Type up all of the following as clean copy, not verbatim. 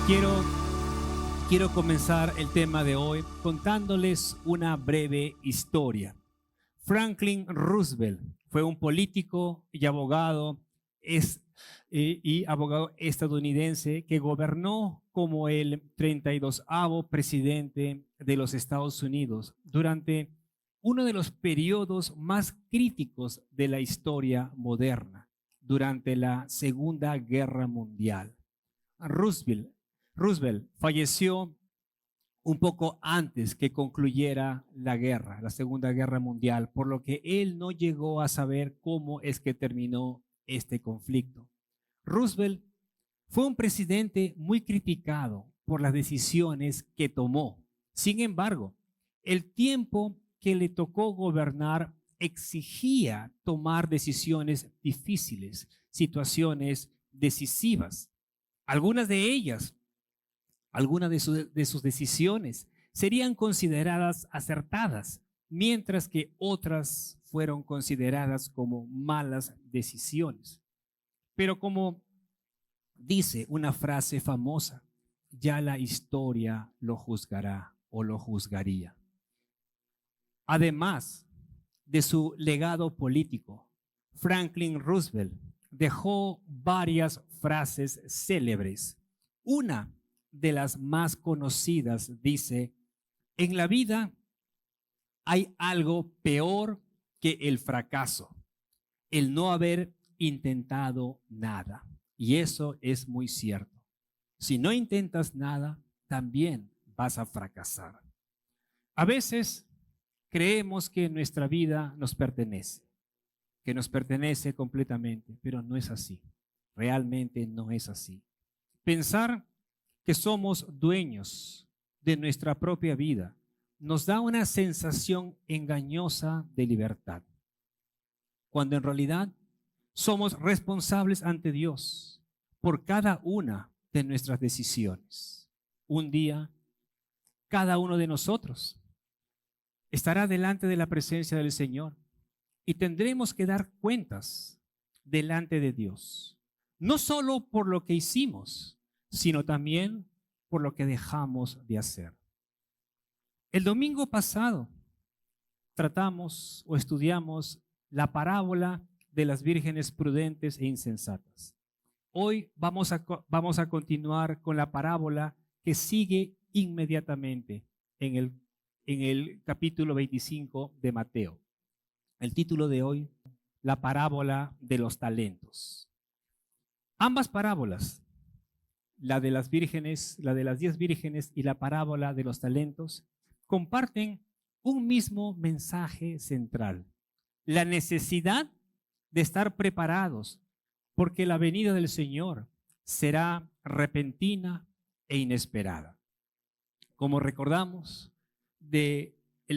Quiero, quiero comenzar el tema de hoy contándoles una breve historia. Franklin Roosevelt fue un político y abogado, abogado estadounidense que gobernó como el 32º presidente de los Estados Unidos durante uno de los periodos más críticos de la historia moderna, durante la Segunda Guerra Mundial. Roosevelt, Roosevelt falleció un poco antes que concluyera la guerra, la Segunda Guerra Mundial, por lo que él no llegó a saber cómo es que terminó este conflicto. Roosevelt fue un presidente muy criticado por las decisiones que tomó. Sin embargo, el tiempo que le tocó gobernar exigía tomar decisiones difíciles, situaciones decisivas. Algunas de ellas, algunas de sus decisiones serían consideradas acertadas, mientras que otras fueron consideradas como malas decisiones. Pero como dice una frase famosa, ya la historia lo juzgará o lo juzgaría. Además de su legado político, Franklin Roosevelt dejó varias frases célebres. Una de las más conocidas dice: en la vida hay algo peor que el fracaso, el no haber intentado nada. Y eso es muy cierto. Si no intentas nada, también vas a fracasar. A veces creemos que nuestra vida nos pertenece, que nos pertenece completamente, pero no es así. Realmente no es así. Pensar que somos dueños de nuestra propia vida nos da una sensación engañosa de libertad, cuando en realidad somos responsables ante Dios por cada una de nuestras decisiones. Un día, cada uno de nosotros estará delante de la presencia del Señor y tendremos que dar cuentas delante de Dios, no solo por lo que hicimos, sino también por lo que dejamos de hacer. El domingo pasado tratamos o estudiamos la parábola de las vírgenes prudentes e insensatas. Hoy vamos a continuar con la parábola que sigue inmediatamente en el capítulo 25 de Mateo. El título de hoy, la parábola de los talentos. Ambas parábolas, la de las vírgenes, la de las 10 vírgenes y la parábola de los talentos, comparten un mismo mensaje central: la necesidad de estar preparados, porque la venida del Señor será repentina e inesperada. Como recordamos del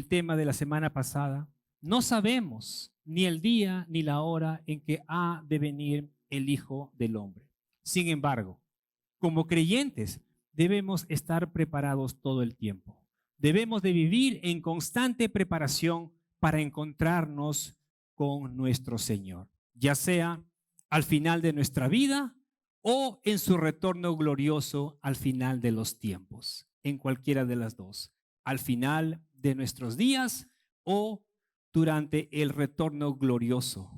tema de la semana pasada, no sabemos ni el día ni la hora en que ha de venir el Hijo del Hombre. Sin embargo, como creyentes debemos estar preparados todo el tiempo. Debemos de vivir en constante preparación para encontrarnos con nuestro Señor, ya sea al final de nuestra vida o en su retorno glorioso al final de los tiempos, en cualquiera de las dos, al final de nuestros días o durante el retorno glorioso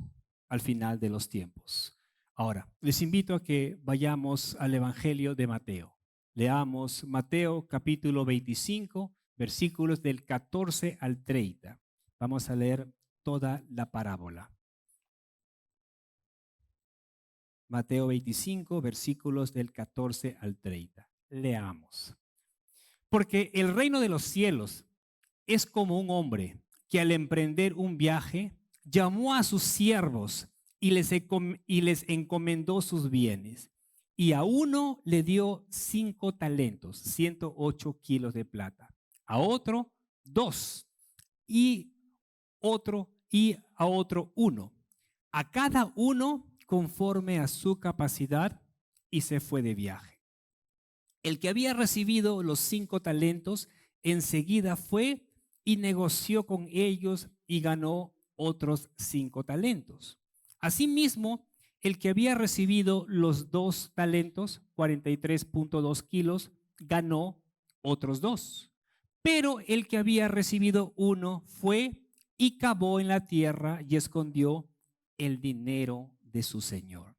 al final de los tiempos. Ahora, les invito a que vayamos al Evangelio de Mateo. Leamos Mateo capítulo 25, versículos del 14 al 30. Vamos a leer toda la parábola. Mateo 25, versículos del 14 al 30. Leamos. Porque el reino de los cielos es como un hombre que al emprender un viaje llamó a sus siervos y les encomendó sus bienes. Y a uno le dio 5 talentos, 108 kilos de plata. A otro 2 y a otro 1. A cada uno conforme a su capacidad, y se fue de viaje. El que había recibido los 5 talentos enseguida fue y negoció con ellos y ganó otros 5 talentos. Asimismo, el que había recibido los 2 talentos, 43.2 kilos, ganó otros 2. Pero el que había recibido 1 fue y cavó en la tierra y escondió el dinero de su señor.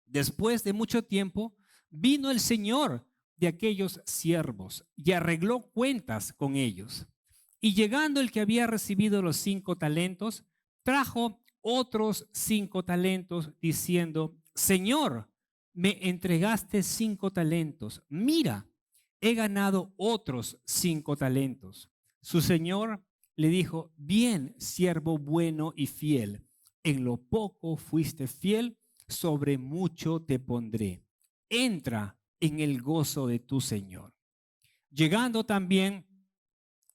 Después de mucho tiempo, vino el señor de aquellos siervos y arregló cuentas con ellos. Y llegando el que había recibido los 5 talentos, trajo otros 5 talentos, diciendo: Señor, me entregaste 5 talentos. Mira, he ganado otros 5 talentos. Su señor le dijo: Bien, siervo bueno y fiel. En lo poco fuiste fiel, sobre mucho te pondré. Entra en el gozo de tu señor. Llegando también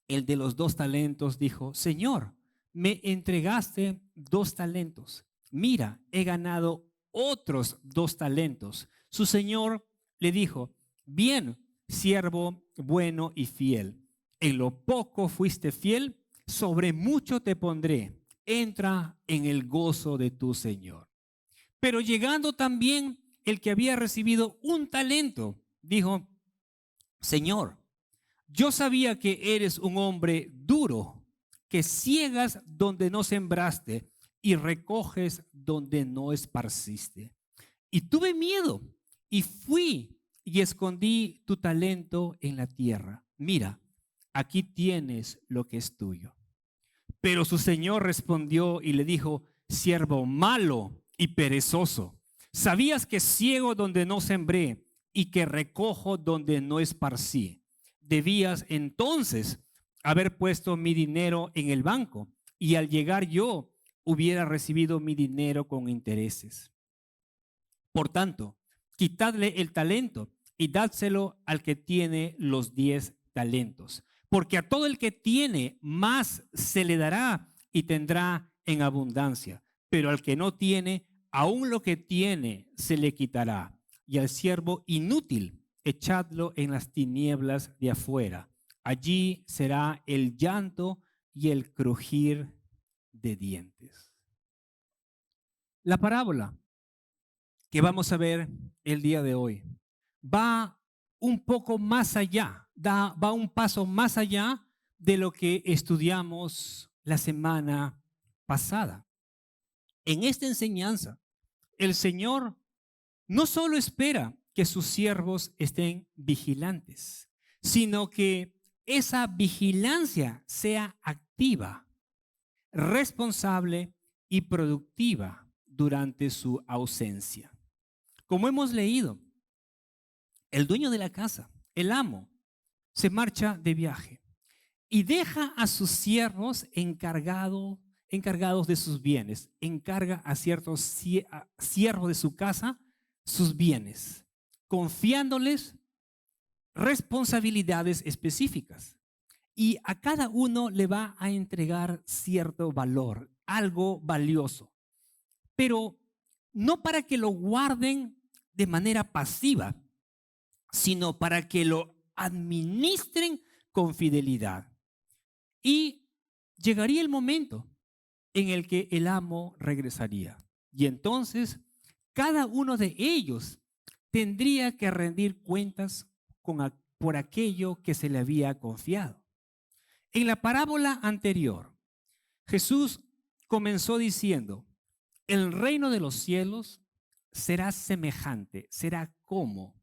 el de los 2 talentos, dijo: Señor, me entregaste 2 talentos. Mira, he ganado otros 2 talentos. Su señor le dijo: Bien, siervo bueno y fiel. En lo poco fuiste fiel, sobre mucho te pondré. Entra en el gozo de tu señor. Pero llegando también el que había recibido 1 talento, dijo: Señor, yo sabía que eres un hombre duro, que ciegas donde no sembraste y recoges donde no esparciste. Y tuve miedo y fui y escondí tu talento en la tierra. Mira, aquí tienes lo que es tuyo. Pero su señor respondió y le dijo: Siervo malo y perezoso, sabías que ciego donde no sembré y que recojo donde no esparcí. Debías entonces haber puesto mi dinero en el banco, y al llegar yo hubiera recibido mi dinero con intereses. Por tanto, quitadle el talento y dádselo al que tiene los 10 talentos. Porque a todo el que tiene, más se le dará y tendrá en abundancia. Pero al que no tiene, aún lo que tiene se le quitará. Y al siervo inútil, echadlo en las tinieblas de afuera. Allí será el llanto y el crujir de dientes. La parábola que vamos a ver el día de hoy va un poco más allá, va un paso más allá de lo que estudiamos la semana pasada. En esta enseñanza, el Señor no solo espera que sus siervos estén vigilantes, sino que esa vigilancia sea activa, responsable y productiva durante su ausencia. Como hemos leído, el dueño de la casa, el amo, se marcha de viaje y deja a sus siervos encargados de sus bienes. Encarga a ciertos siervos de su casa sus bienes, confiándoles responsabilidades específicas. Y a cada uno le va a entregar cierto valor, algo valioso, pero no para que lo guarden de manera pasiva, sino para que lo administren con fidelidad. Y llegaría el momento en el que el amo regresaría. Y entonces cada uno de ellos tendría que rendir cuentas por aquello que se le había confiado. En la parábola anterior, Jesús comenzó diciendo: el reino de los cielos será semejante, será como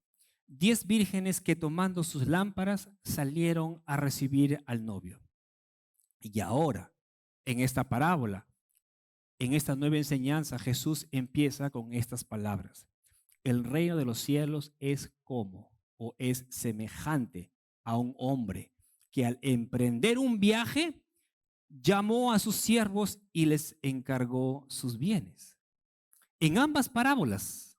10 vírgenes que, tomando sus lámparas, salieron a recibir al novio. Y ahora, en esta parábola, en esta nueva enseñanza, Jesús empieza con estas palabras: el reino de los cielos es como, o es semejante a un hombre que al emprender un viaje llamó a sus siervos y les encargó sus bienes. En ambas parábolas,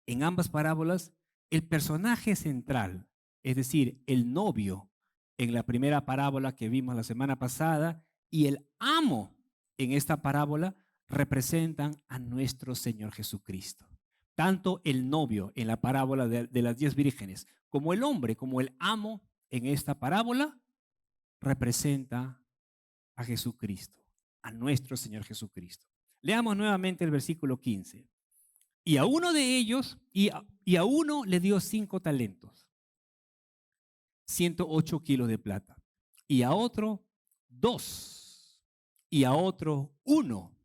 el personaje central, es decir, el novio en la primera parábola que vimos la semana pasada y el amo en esta parábola, representan a nuestro Señor Jesucristo. Tanto el novio en la parábola de las 10 vírgenes como el hombre, como el amo en esta parábola, representa a Jesucristo, a nuestro Señor Jesucristo. Leamos nuevamente el versículo 15. Y a uno de ellos, y a uno le dio 5 talentos, 108 kilos de plata. Y a otro 2. Y a otro 1.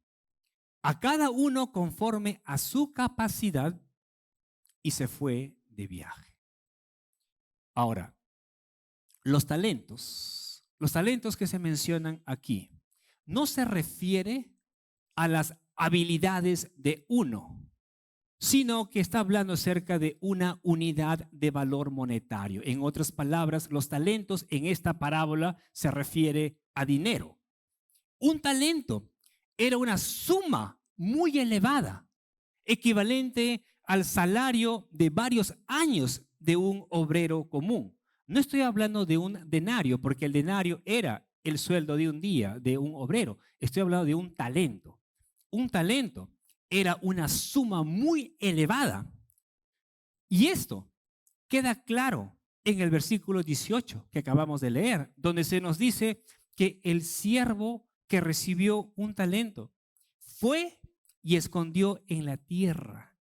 A cada uno conforme a su capacidad, y se fue de viaje. Ahora, los talentos que se mencionan aquí, no se refiere a las habilidades de uno, sino que está hablando acerca de una unidad de valor monetario. En otras palabras, los talentos en esta parábola se refiere a dinero. Un talento era una suma muy elevada, equivalente al salario de varios años de un obrero común. No estoy hablando de un denario, porque el denario era el sueldo de un día de un obrero. Estoy hablando de un talento. Un talento era una suma muy elevada. Y esto queda claro en el versículo 18 que acabamos de leer, donde se nos dice que el siervo que recibió un talento fue y escondió en la tierra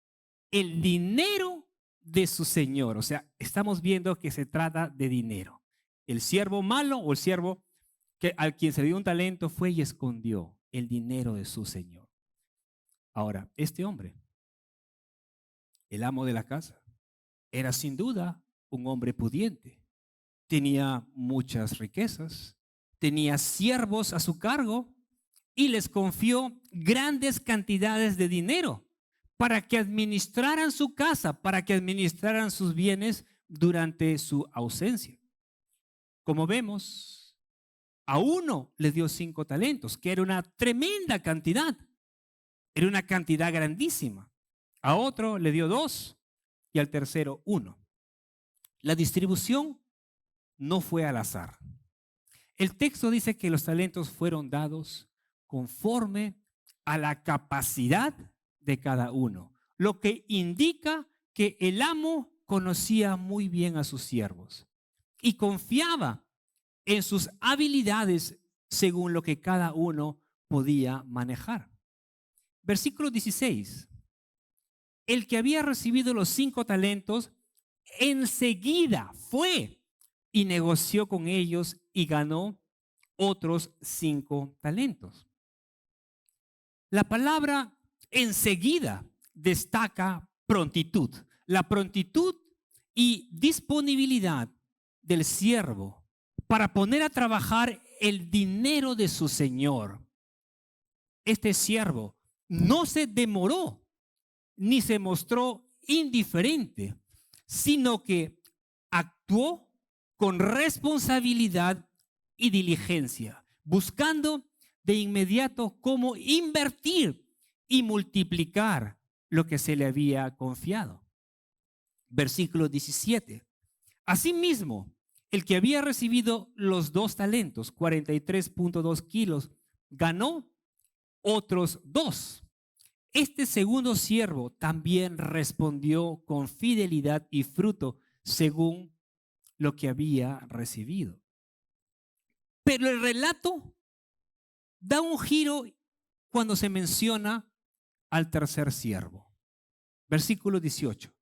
el dinero de su señor. O sea, estamos viendo que se trata de dinero. El siervo malo o el siervo al quien se le dio un talento fue y escondió el dinero de su señor. Ahora, este hombre, el amo de la casa, era sin duda un hombre pudiente. Tenía muchas riquezas, tenía siervos a su cargo y les confió grandes cantidades de dinero para que administraran su casa, para que administraran sus bienes durante su ausencia. Como vemos, a uno le dio 5 talentos, que era una tremenda cantidad. Era una cantidad grandísima. A otro le dio 2 y al tercero 1. La distribución no fue al azar. El texto dice que los talentos fueron dados conforme a la capacidad de cada uno, lo que indica que el amo conocía muy bien a sus siervos y confiaba en sus habilidades según lo que cada uno podía manejar. Versículo 16. El que había recibido los 5 talentos enseguida fue y negoció con ellos y ganó otros 5 talentos. La palabra enseguida destaca prontitud. La prontitud y disponibilidad del siervo para poner a trabajar el dinero de su señor. Este siervo no se demoró ni se mostró indiferente, sino que actuó con responsabilidad y diligencia, buscando de inmediato cómo invertir y multiplicar lo que se le había confiado. Versículo 17. Asimismo, el que había recibido los 2 talentos, 43.2 kilos, ganó otros 2. Este segundo siervo también respondió con fidelidad y fruto según lo que había recibido. Pero el relato da un giro cuando se menciona al tercer siervo. Versículo 18.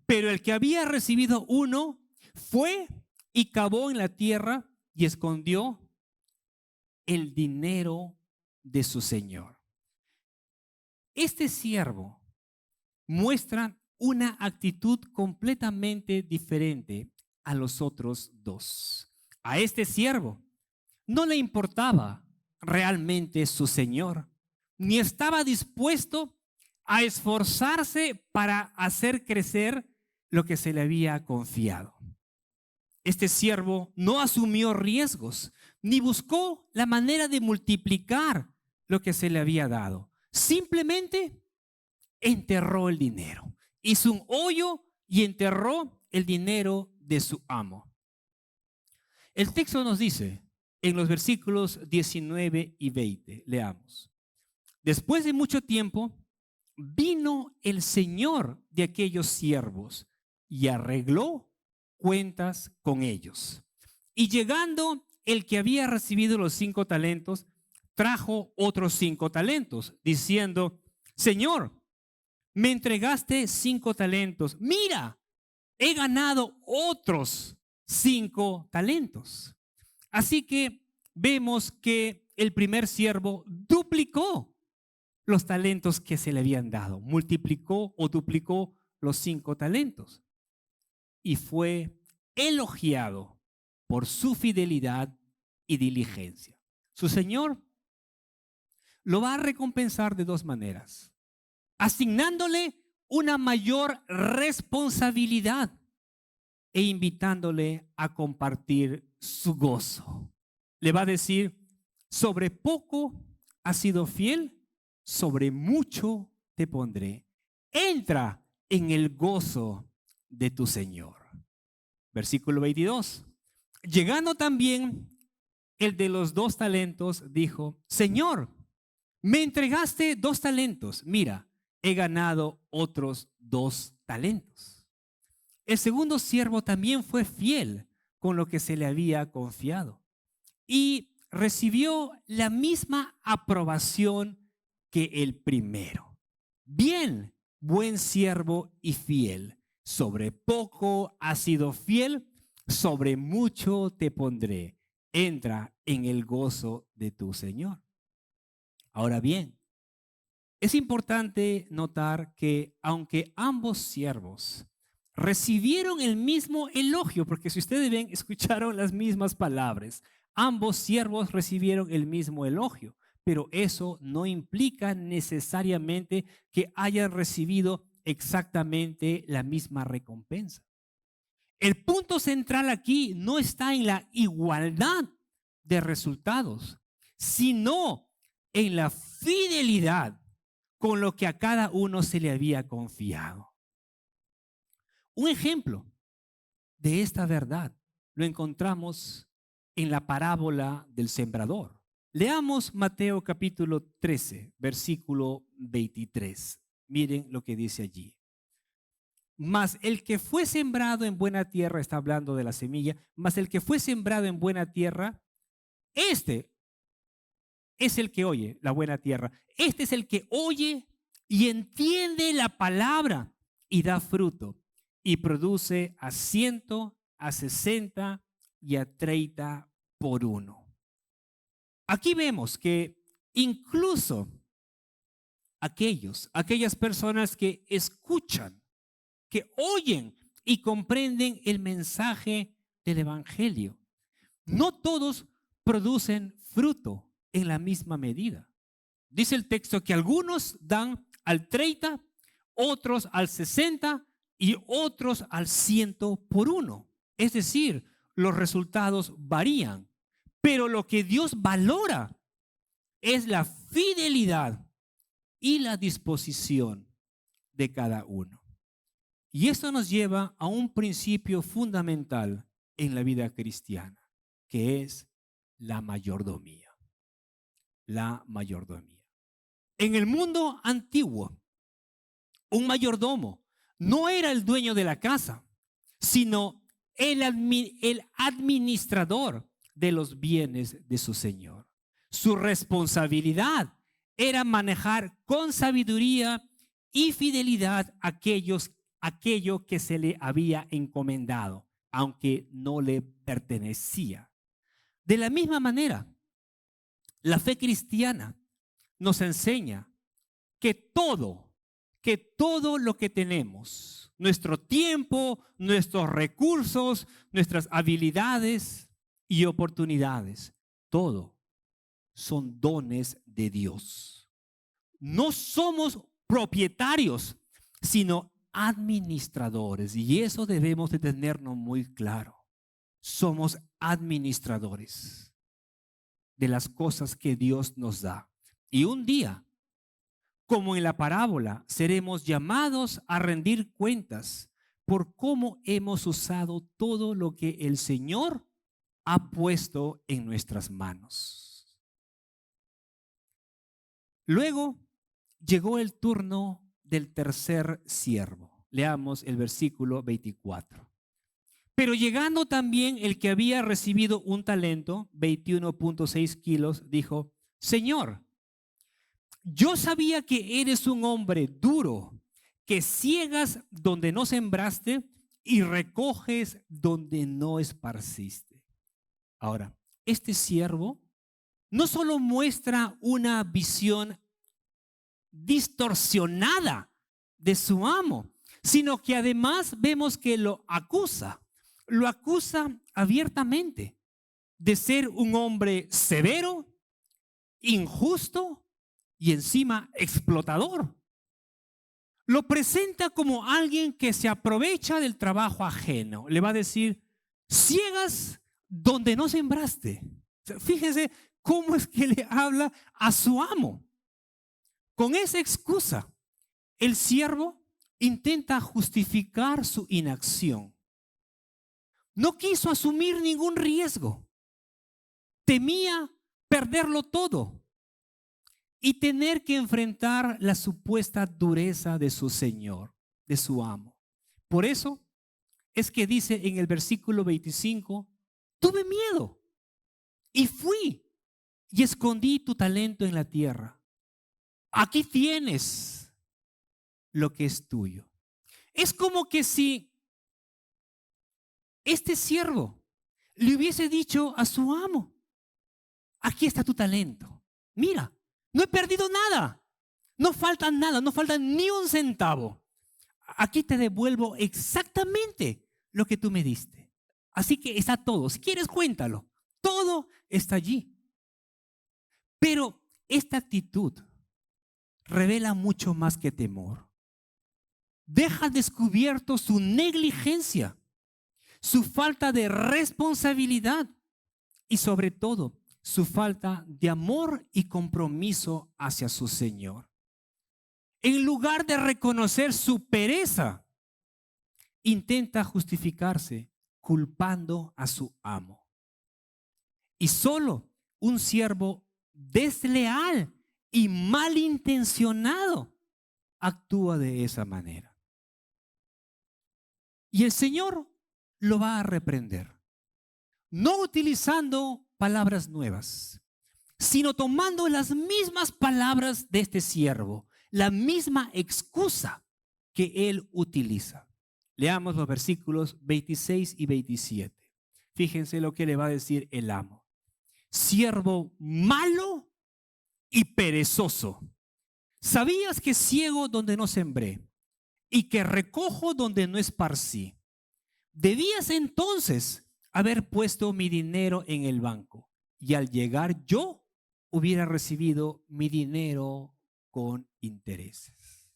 Pero el que había recibido 1 fue y cavó en la tierra y escondió el dinero de su señor. Este siervo muestra una actitud completamente diferente a los otros 2. A este siervo no le importaba realmente su señor, ni estaba dispuesto a esforzarse para hacer crecer lo que se le había confiado. Este siervo no asumió riesgos, ni buscó la manera de multiplicar lo que se le había dado. Simplemente enterró el dinero. Hizo un hoyo y enterró el dinero de su amo. El texto nos dice en los versículos 19 y 20, leamos. Después de mucho tiempo, vino el señor de aquellos siervos y arregló cuentas con ellos. Y llegando el que había recibido los 5 talentos, trajo otros 5 talentos, diciendo: Señor, me entregaste 5 talentos. Mira, he ganado otros 5 talentos. Así que vemos que el primer siervo duplicó los talentos que se le habían dado, multiplicó o duplicó los 5 talentos y fue elogiado por su fidelidad y diligencia. Su Señor lo va a recompensar de 2 maneras: asignándole una mayor responsabilidad e invitándole a compartir su gozo. Le va a decir: sobre poco has sido fiel, sobre mucho te pondré. Entra en el gozo de tu Señor. Versículo 22. Llegando también el de los 2 talentos, dijo: Señor, me entregaste 2 talentos. Mira, he ganado otros 2 talentos. El segundo siervo también fue fiel con lo que se le había confiado y recibió la misma aprobación que el primero. Bien, buen siervo y fiel. Sobre poco has sido fiel, sobre mucho te pondré. Entra en el gozo de tu Señor. Ahora bien, es importante notar que aunque ambos siervos recibieron el mismo elogio, porque si ustedes ven, escucharon las mismas palabras, ambos siervos recibieron el mismo elogio, pero eso no implica necesariamente que hayan recibido exactamente la misma recompensa. El punto central aquí no está en la igualdad de resultados, sino en la fidelidad con lo que a cada uno se le había confiado. Un ejemplo de esta verdad lo encontramos en la parábola del sembrador. Leamos Mateo capítulo 13, versículo 23. Miren lo que dice allí. Mas el que fue sembrado en buena tierra, está hablando de la semilla, mas el que fue sembrado en buena tierra, este es el que oye, la buena tierra. Este es el que oye y entiende la palabra y da fruto y produce a 100, a 60 y a 30 por uno. Aquí vemos que incluso aquellas personas que escuchan, que oyen y comprenden el mensaje del evangelio, no todos producen fruto en la misma medida. Dice el texto que algunos dan al 30, otros al 60 y otros al 100 por uno. Es decir, los resultados varían, pero lo que Dios valora es la fidelidad y la disposición de cada uno. Y esto nos lleva a un principio fundamental en la vida cristiana, que es la mayordomía. La mayordomía. En el mundo antiguo, un mayordomo no era el dueño de la casa, sino el administrador de los bienes de su señor. Su responsabilidad era manejar con sabiduría y fidelidad aquello que se le había encomendado, aunque no le pertenecía. De la misma manera, la fe cristiana nos enseña que todo lo que tenemos, nuestro tiempo, nuestros recursos, nuestras habilidades y oportunidades, todo son dones de Dios. No somos propietarios, sino administradores, y eso debemos de tenernos muy claro. Somos administradores de las cosas que Dios nos da. Y un día, como en la parábola, seremos llamados a rendir cuentas por cómo hemos usado todo lo que el Señor ha puesto en nuestras manos. Luego llegó el turno del tercer siervo. Leamos el versículo 24. Pero llegando también el que había recibido un talento, 21.6 kilos, dijo: Señor, yo sabía que eres un hombre duro, que ciegas donde no sembraste y recoges donde no esparciste. Ahora, este siervo no solo muestra una visión distorsionada de su amo, sino que además vemos que lo acusa abiertamente de ser un hombre severo, injusto y encima explotador. Lo presenta como alguien que se aprovecha del trabajo ajeno. Le va a decir, ciegas donde no sembraste. O sea, fíjense cómo es que le habla a su amo. Con esa excusa, el siervo intenta justificar su inacción. No quiso asumir ningún riesgo. Temía perderlo todo y tener que enfrentar la supuesta dureza de su señor, de su amo. Por eso es que dice en el versículo 25, tuve miedo y fui y escondí tu talento en la tierra. Aquí tienes lo que es tuyo. Es como que si este siervo le hubiese dicho a su amo, aquí está tu talento. Mira, no he perdido nada. No falta nada, no falta ni un centavo. Aquí te devuelvo exactamente lo que tú me diste. Así que está todo. Si quieres, cuéntalo. Todo está allí. Pero esta actitud revela mucho más que temor. Deja descubierto su negligencia, su falta de responsabilidad y sobre todo su falta de amor y compromiso hacia su Señor. En lugar de reconocer su pereza, intenta justificarse culpando a su amo. Y solo un siervo desleal y malintencionado actúa de esa manera. Y el Señor lo va a reprender, no utilizando palabras nuevas, sino tomando las mismas palabras de este siervo, la misma excusa que él utiliza. Leamos los versículos 26 y 27. Fíjense lo que le va a decir el amo. Siervo malo y perezoso. ¿Sabías que ciego donde no sembré y que recojo donde no esparcí? Debías entonces haber puesto mi dinero en el banco y al llegar yo hubiera recibido mi dinero con intereses.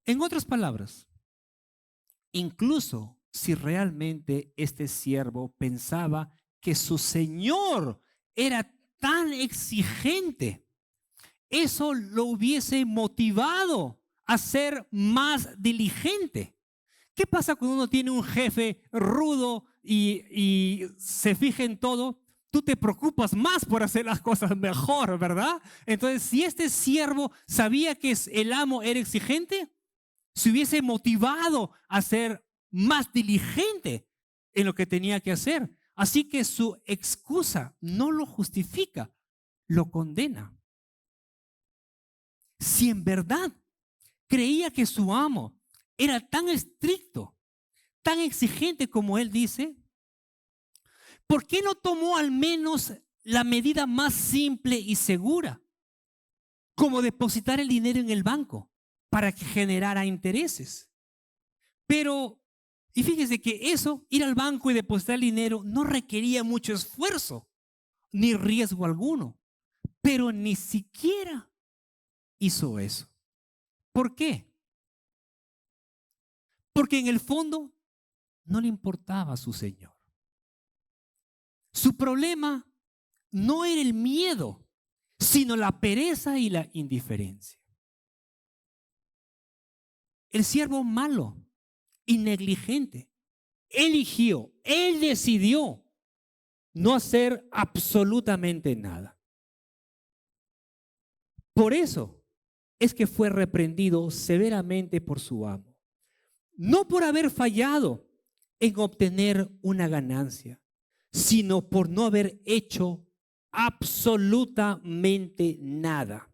En otras palabras, incluso si realmente este siervo pensaba que su señor era tan exigente, eso lo hubiese motivado a ser más diligente. ¿Qué pasa cuando uno tiene un jefe rudo y se fija en todo? Tú te preocupas más por hacer las cosas mejor, ¿verdad? Entonces, si este siervo sabía que el amo era exigente, se hubiese motivado a ser más diligente en lo que tenía que hacer. Así que su excusa no lo justifica, lo condena. Si en verdad creía que su amo era tan estricto, tan exigente como él dice, ¿por qué no tomó al menos la medida más simple y segura, como depositar el dinero en el banco para que generara intereses? Pero, y fíjese que eso, ir al banco y depositar el dinero, no requería mucho esfuerzo, ni riesgo alguno, pero ni siquiera hizo eso. ¿Por qué? Porque en el fondo no le importaba a su Señor. Su problema no era el miedo, sino la pereza y la indiferencia. El siervo malo y negligente eligió, él decidió no hacer absolutamente nada. Por eso es que fue reprendido severamente por su amo. No por haber fallado en obtener una ganancia, sino por no haber hecho absolutamente nada.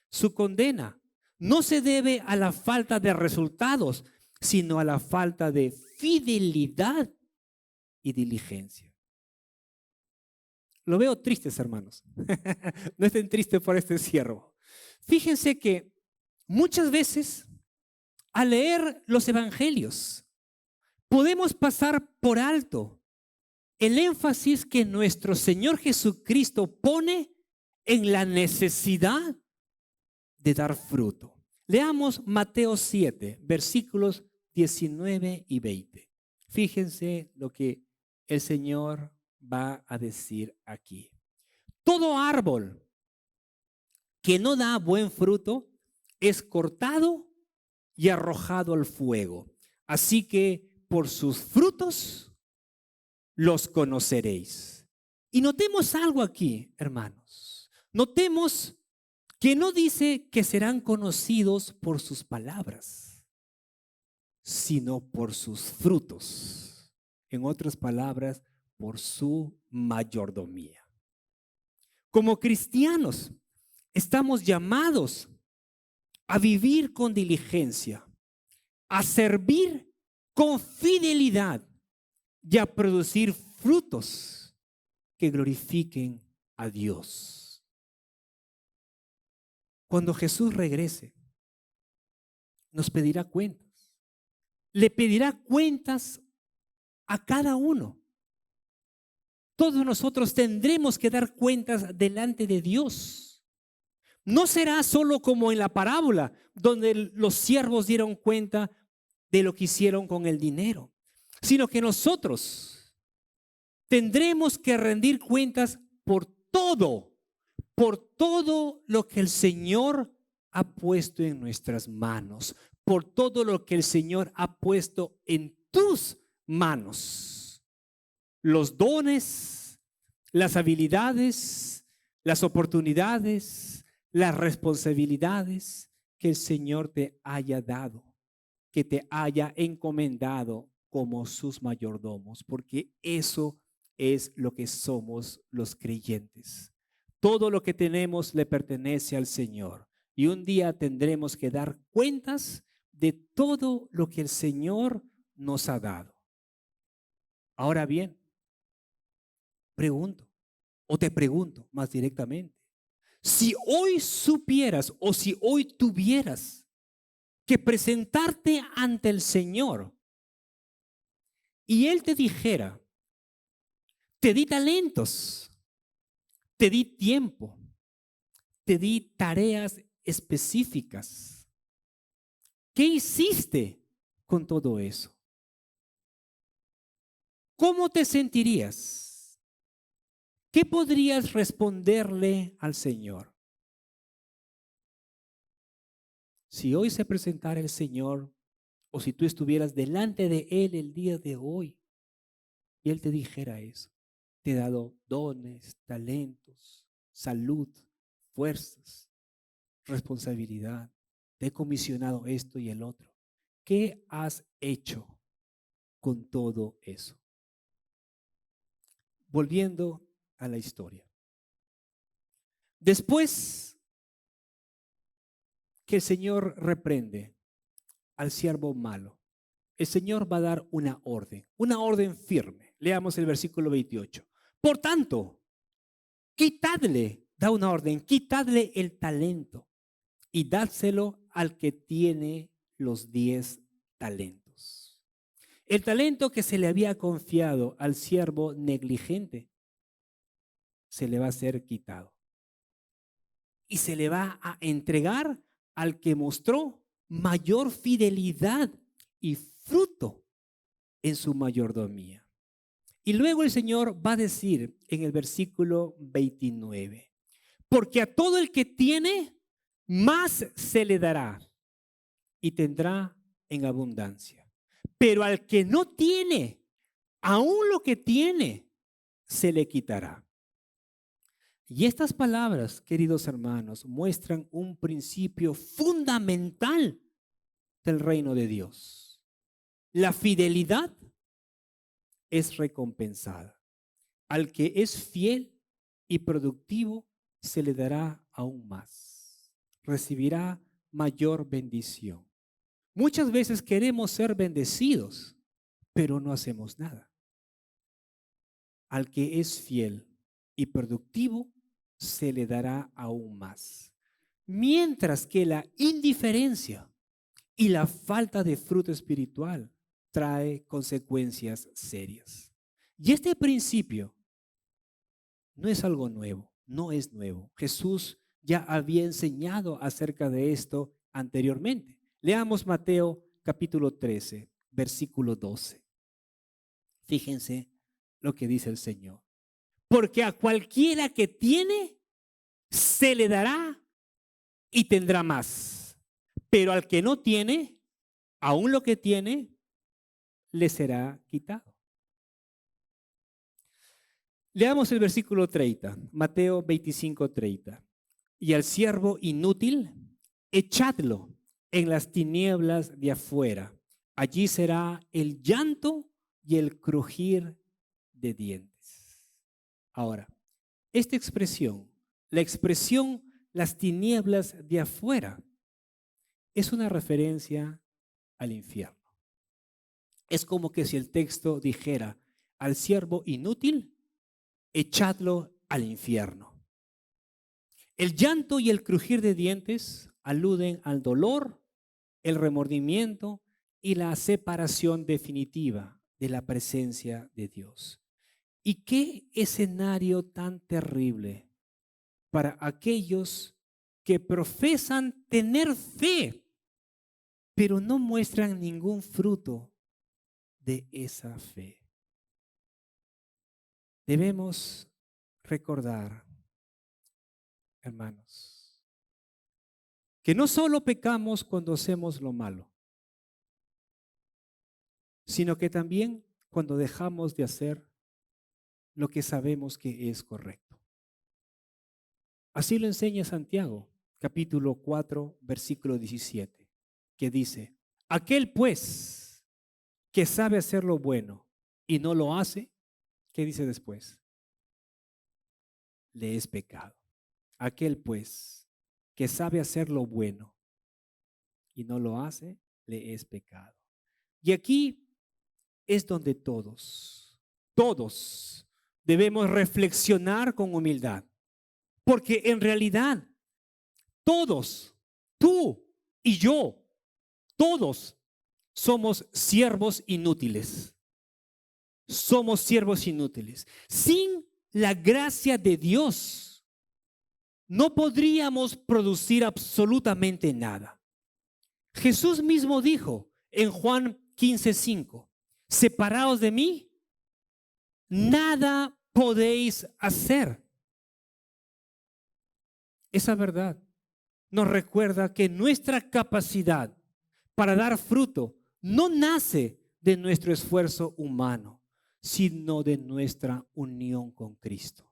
Su condena no se debe a la falta de resultados, sino a la falta de fidelidad y diligencia. Lo veo tristes, hermanos. No estén tristes por este siervo. Fíjense que muchas veces al leer los evangelios podemos pasar por alto el énfasis que nuestro Señor Jesucristo pone en la necesidad de dar fruto. Leamos Mateo 7, versículos 19 y 20. Fíjense lo que el Señor va a decir aquí. Todo árbol que no da buen fruto es cortado y arrojado al fuego. Así que por sus frutos los conoceréis. Y notemos algo aquí, hermanos. Notemos que no dice que serán conocidos por sus palabras, sino por sus frutos. En otras palabras, por su mayordomía. Como cristianos, estamos llamados a vivir con diligencia, a servir con fidelidad y a producir frutos que glorifiquen a Dios. Cuando Jesús regrese, nos pedirá cuentas. Le pedirá cuentas a cada uno. Todos nosotros tendremos que dar cuentas delante de Dios. No será solo como en la parábola, donde los siervos dieron cuenta de lo que hicieron con el dinero, sino que nosotros tendremos que rendir cuentas por todo lo que el Señor ha puesto en nuestras manos, por todo lo que el Señor ha puesto en tus manos. Los dones, las habilidades, las oportunidades, las responsabilidades que el Señor te haya dado, que te haya encomendado como sus mayordomos, porque eso es lo que somos los creyentes. Todo lo que tenemos le pertenece al Señor y un día tendremos que dar cuentas de todo lo que el Señor nos ha dado. Ahora bien, pregunto, o te pregunto más directamente, si hoy supieras o si hoy tuvieras que presentarte ante el Señor y Él te dijera, te di talentos, te di tiempo, te di tareas específicas, ¿qué hiciste con todo eso? ¿Cómo te sentirías? ¿Qué podrías responderle al Señor? Si hoy se presentara el Señor, o si tú estuvieras delante de Él el día de hoy, y Él te dijera eso, te he dado dones, talentos, salud, fuerzas, responsabilidad, te he comisionado esto y el otro. ¿Qué has hecho con todo eso? Volviendo a la historia. Después que el Señor reprende al siervo malo, el Señor va a dar una orden firme. Leamos el versículo 28. Por tanto, quitadle, da una orden, quitadle el talento y dádselo al que tiene los 10 talentos. El talento que se le había confiado al siervo negligente se le va a ser quitado y se le va a entregar al que mostró mayor fidelidad y fruto en su mayordomía. Y luego el Señor va a decir en el versículo 29, porque a todo el que tiene, más se le dará y tendrá en abundancia. Pero al que no tiene, aún lo que tiene, se le quitará. Y estas palabras, queridos hermanos, muestran un principio fundamental del reino de Dios. La fidelidad es recompensada. Al que es fiel, y productivo se le dará aún más. Recibirá mayor bendición. Muchas veces queremos ser bendecidos, pero no hacemos nada. Al que es fiel y productivo, se le dará aún más. Mientras que la indiferencia y la falta de fruto espiritual trae consecuencias serias. Y este principio no es algo nuevo, no es nuevo. Jesús ya había enseñado acerca de esto anteriormente. Leamos Mateo capítulo 13, versículo 12. Fíjense lo que dice el Señor. Porque a cualquiera que tiene, se le dará y tendrá más. Pero al que no tiene, aún lo que tiene, le será quitado. Leamos el versículo 30, Mateo 25, 30. Y al siervo inútil, echadlo en las tinieblas de afuera. Allí será el llanto y el crujir de dientes. Ahora, esta expresión, la expresión las tinieblas de afuera, es una referencia al infierno. Es como que si el texto dijera: al siervo inútil, echadlo al infierno. El llanto y el crujir de dientes aluden al dolor, el remordimiento y la separación definitiva de la presencia de Dios. ¿Y qué escenario tan terrible para aquellos que profesan tener fe, pero no muestran ningún fruto de esa fe? Debemos recordar, hermanos, que no solo pecamos cuando hacemos lo malo, sino que también cuando dejamos de hacer lo que sabemos que es correcto. Así lo enseña Santiago, capítulo 4, versículo 17, que dice: aquel pues que sabe hacer lo bueno y no lo hace, ¿qué dice después? Le es pecado. Aquel pues que sabe hacer lo bueno y no lo hace, le es pecado. Y aquí es donde todos debemos reflexionar con humildad. Porque en realidad todos, tú y yo, todos somos siervos inútiles. Somos siervos inútiles. Sin la gracia de Dios, no podríamos producir absolutamente nada. Jesús mismo dijo en Juan 15:5, separados de mí, nada podéis hacer. Esa verdad nos recuerda que nuestra capacidad para dar fruto no nace de nuestro esfuerzo humano, sino de nuestra unión con Cristo.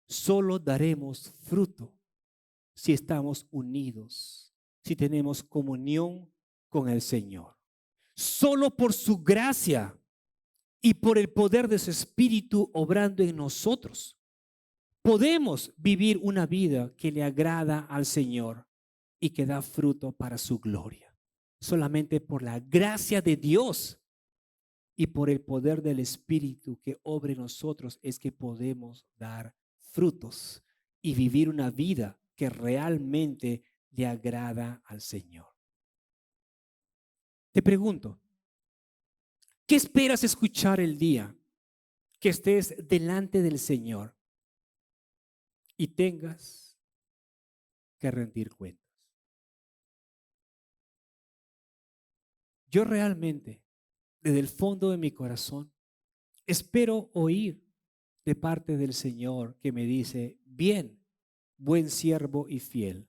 Solo daremos fruto si estamos unidos, si tenemos comunión con el Señor. Solo por su gracia y por el poder de su Espíritu obrando en nosotros, podemos vivir una vida que le agrada al Señor y que da fruto para su gloria. Solamente por la gracia de Dios y por el poder del Espíritu que obra en nosotros es que podemos dar frutos y vivir una vida que realmente le agrada al Señor. Te pregunto, ¿qué esperas escuchar el día que estés delante del Señor y tengas que rendir cuentas? Yo realmente, desde el fondo de mi corazón, espero oír de parte del Señor que me dice: bien, buen siervo y fiel,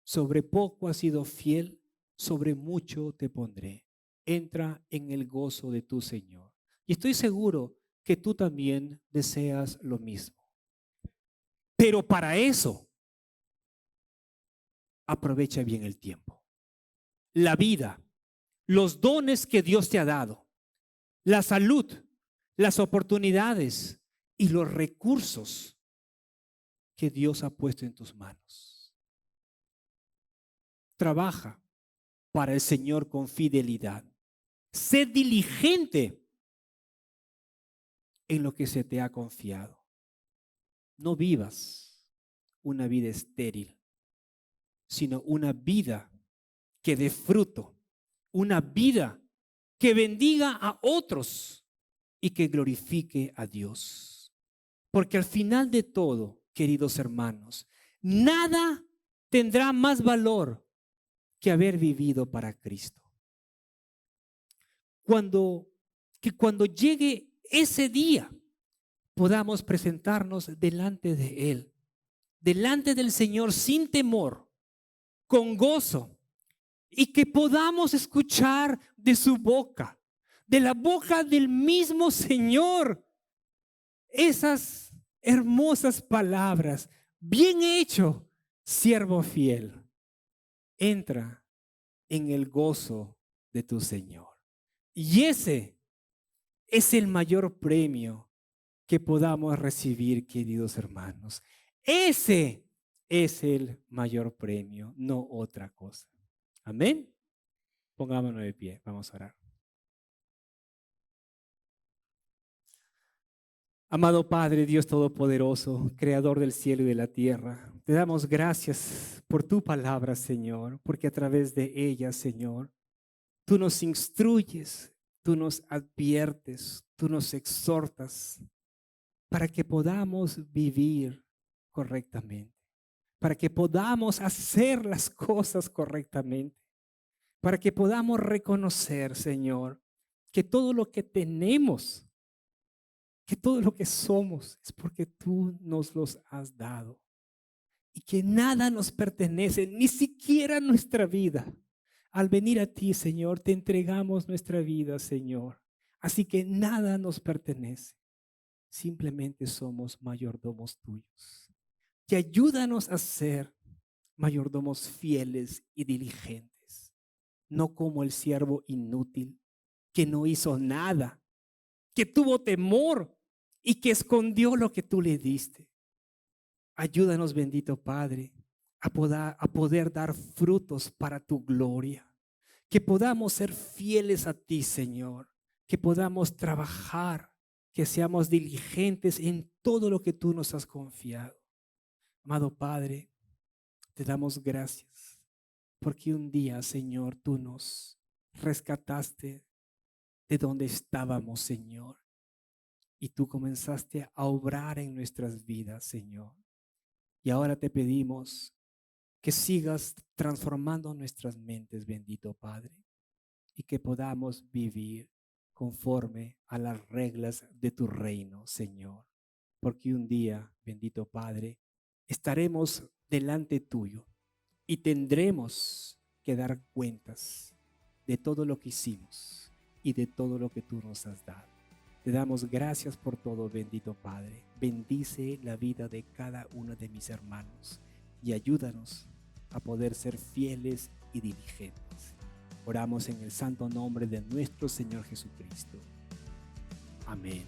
sobre poco has sido fiel, sobre mucho te pondré. Entra en el gozo de tu Señor. Y estoy seguro que tú también deseas lo mismo. Pero para eso, aprovecha bien el tiempo, la vida, los dones que Dios te ha dado, la salud, las oportunidades y los recursos que Dios ha puesto en tus manos. Trabaja para el Señor con fidelidad. Sé diligente en lo que se te ha confiado. No vivas una vida estéril, sino una vida que dé fruto, una vida que bendiga a otros y que glorifique a Dios. Porque al final de todo, queridos hermanos, nada tendrá más valor que haber vivido para Cristo. Cuando llegue ese día, podamos presentarnos delante de Él, delante del Señor sin temor, con gozo, y que podamos escuchar de su boca, de la boca del mismo Señor, esas hermosas palabras: bien hecho, siervo fiel, entra en el gozo de tu Señor. Y ese es el mayor premio que podamos recibir, queridos hermanos. Ese es el mayor premio, no otra cosa. Amén. Pongámonos de pie, vamos a orar. Amado Padre, Dios Todopoderoso, Creador del cielo y de la tierra, te damos gracias por tu palabra, Señor, porque a través de ella, Señor, tú nos instruyes, tú nos adviertes, tú nos exhortas para que podamos vivir correctamente, para que podamos hacer las cosas correctamente, para que podamos reconocer, Señor, que todo lo que tenemos, que todo lo que somos es porque tú nos los has dado y que nada nos pertenece, ni siquiera nuestra vida. Al venir a ti, Señor, te entregamos nuestra vida, Señor. Así que nada nos pertenece. Simplemente somos mayordomos tuyos. Y ayúdanos a ser mayordomos fieles y diligentes, no como el siervo inútil que no hizo nada, que tuvo temor y que escondió lo que tú le diste. Ayúdanos, bendito Padre, a poder dar frutos para tu gloria, que podamos ser fieles a ti, Señor, que podamos trabajar, que seamos diligentes en todo lo que tú nos has confiado. Amado Padre, te damos gracias porque un día, Señor, tú nos rescataste de donde estábamos, Señor, y tú comenzaste a obrar en nuestras vidas, Señor. Y ahora te pedimos que sigas transformando nuestras mentes, bendito Padre, y que podamos vivir conforme a las reglas de tu reino, Señor. Porque un día, bendito Padre, estaremos delante tuyo y tendremos que dar cuentas de todo lo que hicimos y de todo lo que tú nos has dado. Te damos gracias por todo, bendito Padre. Bendice la vida de cada uno de mis hermanos y ayúdanos a poder ser fieles y diligentes. Oramos en el santo nombre de nuestro Señor Jesucristo. Amén.